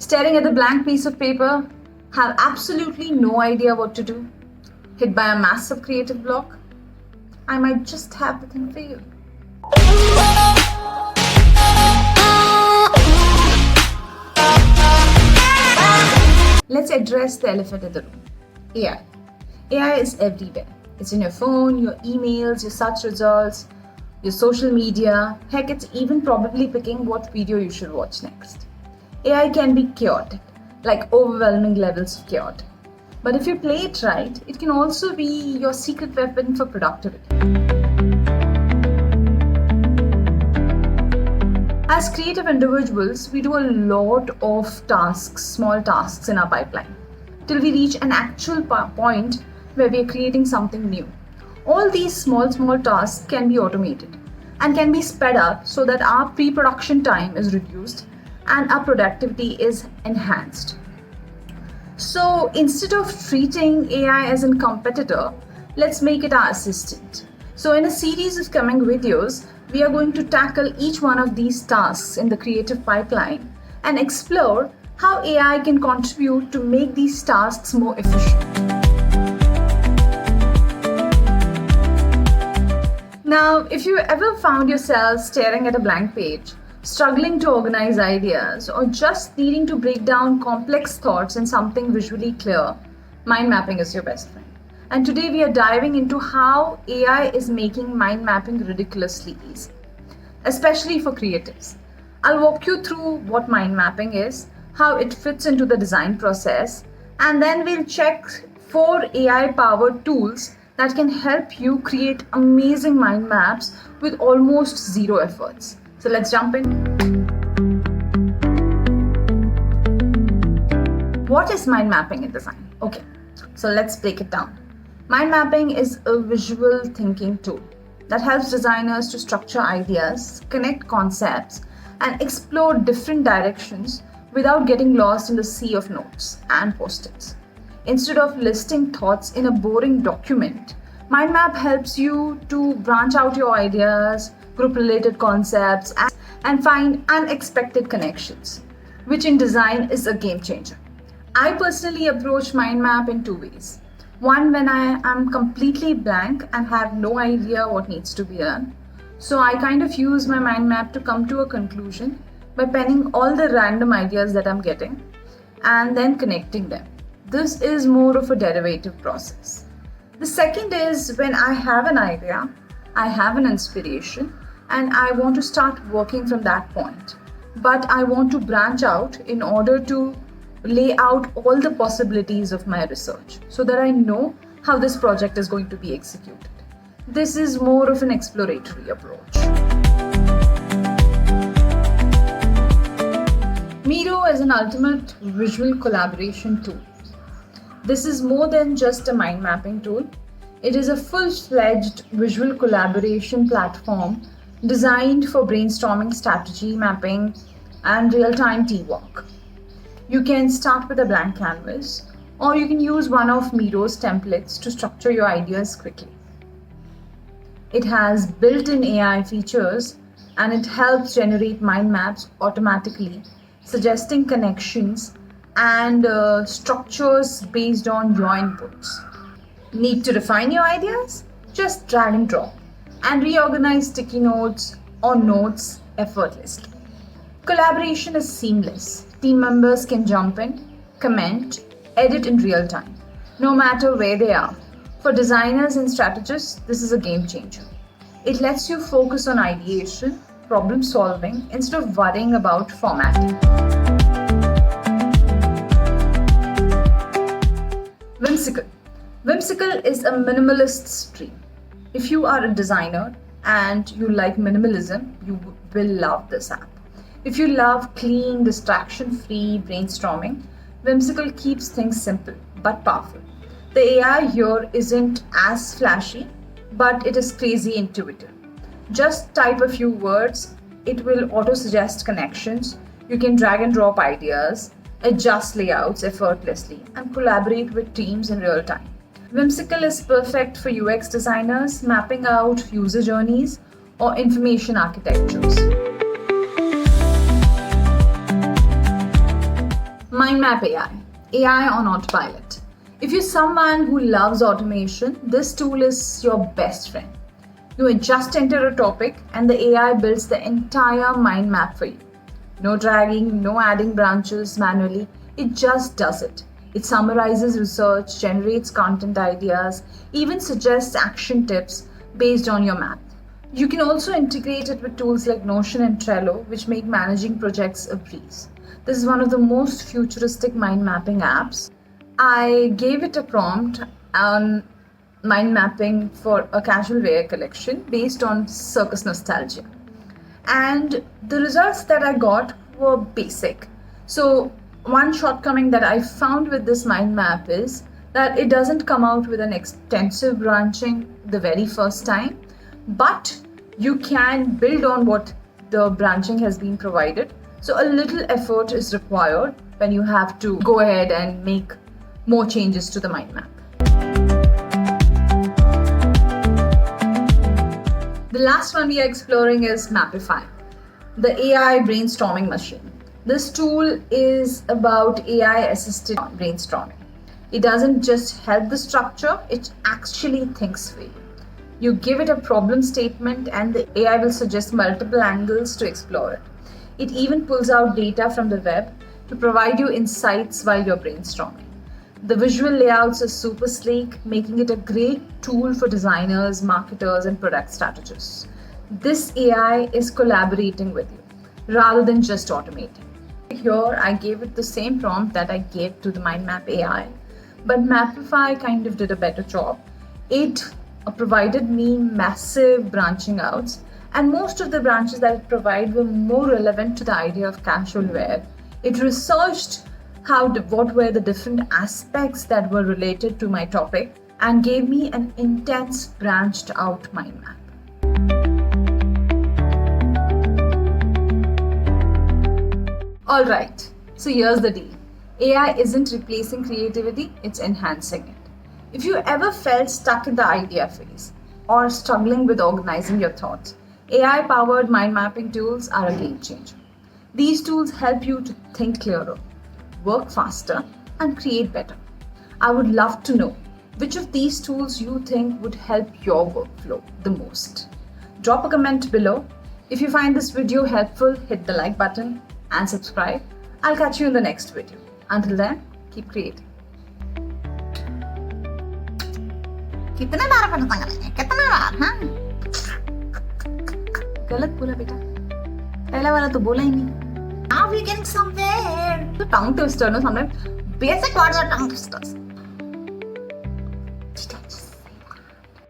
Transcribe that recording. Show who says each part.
Speaker 1: Staring at the blank piece of paper, have absolutely no idea what to do? Hit by a massive creative block? I might just have the thing for you. Let's address the elephant in the room. AI. AI is everywhere. It's in your phone, your emails, your search results, your social media. Heck, it's even probably picking what video you should watch next. AI can be chaotic, like overwhelming levels of chaotic. But if you play it right, it can also be your secret weapon for productivity. As creative individuals, we do a lot of tasks, small tasks in our pipeline, till we reach an actual point where we are creating something new. All these small tasks can be automated and can be sped up so that our pre-production time is reduced and our productivity is enhanced. So instead of treating AI as a competitor, let's make it our assistant. So in a series of coming videos, we are going to tackle each one of these tasks in the creative pipeline and explore how AI can contribute to make these tasks more efficient. Now, if you ever found yourself staring at a blank page, struggling to organize ideas, or just needing to break down complex thoughts in something visually clear, mind mapping is your best friend. And today we are diving into how AI is making mind mapping ridiculously easy, especially for creatives. I'll walk you through what mind mapping is, how it fits into the design process, and then we'll check 4 AI-powered tools that can help you create amazing mind maps with almost zero efforts. So let's jump in. What is mind mapping in design? Okay, so let's break it down. Mind mapping is a visual thinking tool that helps designers to structure ideas, connect concepts, and explore different directions without getting lost in the sea of notes and post-its. Instead of listing thoughts in a boring document, mind map helps you to branch out your ideas, group related concepts, and find unexpected connections, which in design is a game changer. I personally approach mind map in 2 ways. One, when I am completely blank and have no idea what needs to be done. So I kind of use my mind map to come to a conclusion by penning all the random ideas that I'm getting and then connecting them. This is more of a derivative process. The second is when I have an idea, I have an inspiration, and I want to start working from that point. But I want to branch out in order to lay out all the possibilities of my research so that I know how this project is going to be executed. This is more of an exploratory approach. Miro is an ultimate visual collaboration tool. This is more than just a mind mapping tool. It is a full-fledged visual collaboration platform designed for brainstorming, strategy mapping, and real-time teamwork. You can start with a blank canvas, or you can use one of Miro's templates to structure your ideas quickly. It has built-in AI features, and it helps generate mind maps automatically, suggesting connections and structures based on your inputs. Need to refine your ideas? Just drag and drop and reorganize sticky notes or notes effortlessly. Collaboration is seamless. Team members can jump in, comment, edit in real time, no matter where they are. For designers and strategists, this is a game changer. It lets you focus on ideation, problem solving, instead of worrying about formatting. Whimsical. Whimsical is a minimalist stream. If you are a designer and you like minimalism, you will love this app. If you love clean, distraction-free brainstorming, Whimsical keeps things simple but powerful. The AI here isn't as flashy, but it is crazy intuitive. Just type a few words, it will auto-suggest connections. You can drag and drop ideas, adjust layouts effortlessly, and collaborate with teams in real time. Whimsical is perfect for UX designers mapping out user journeys or information architectures. Mindmap AI, AI on autopilot. If you're someone who loves automation, this tool is your best friend. You just enter a topic and the AI builds the entire mind map for you. No dragging, no adding branches manually, it just does it. It summarizes research, generates content ideas, even suggests action tips based on your map. You can also integrate it with tools like Notion and Trello, which make managing projects a breeze. This is one of the most futuristic mind mapping apps. I gave it a prompt on mind mapping for a casual wear collection based on circus nostalgia. And the results that I got were basic. So one shortcoming that I found with this mind map is that it doesn't come out with an extensive branching the very first time, but you can build on what the branching has been provided. So a little effort is required when you have to go ahead and make more changes to the mind map. The last one we are exploring is Mapify, the AI brainstorming machine. This tool is about AI-assisted brainstorming. It doesn't just help the structure, it actually thinks for you. You give it a problem statement and the AI will suggest multiple angles to explore it. It even pulls out data from the web to provide you insights while you're brainstorming. The visual layouts are super sleek, making it a great tool for designers, marketers, and product strategists. This AI is collaborating with you rather than just automating. Here, I gave it the same prompt that I gave to the Mindmap AI, but Mapify kind of did a better job. It provided me massive branching outs, and most of the branches that it provided were more relevant to the idea of casual wear. It researched what were the different aspects that were related to my topic and gave me an intense branched out mind map. Alright, so here's the deal. AI isn't replacing creativity, it's enhancing it. If you ever felt stuck in the idea phase or struggling with organizing your thoughts, AI-powered mind mapping tools are a game changer. These tools help you to think clearer, work faster, and create better. I would love to know which of these tools you think would help your workflow the most. Drop a comment below. If you find this video helpful, hit the like button and subscribe. I'll catch you in the next video. Until then, keep creating.
Speaker 2: कितने बार पढ़ता है कितना बार हाँ
Speaker 1: गलत बोला बेटा पहला वाला तो बोला ही नहीं
Speaker 2: now we're getting somewhere
Speaker 1: तो tongue twister no sometimes
Speaker 2: basic words are tongue twisters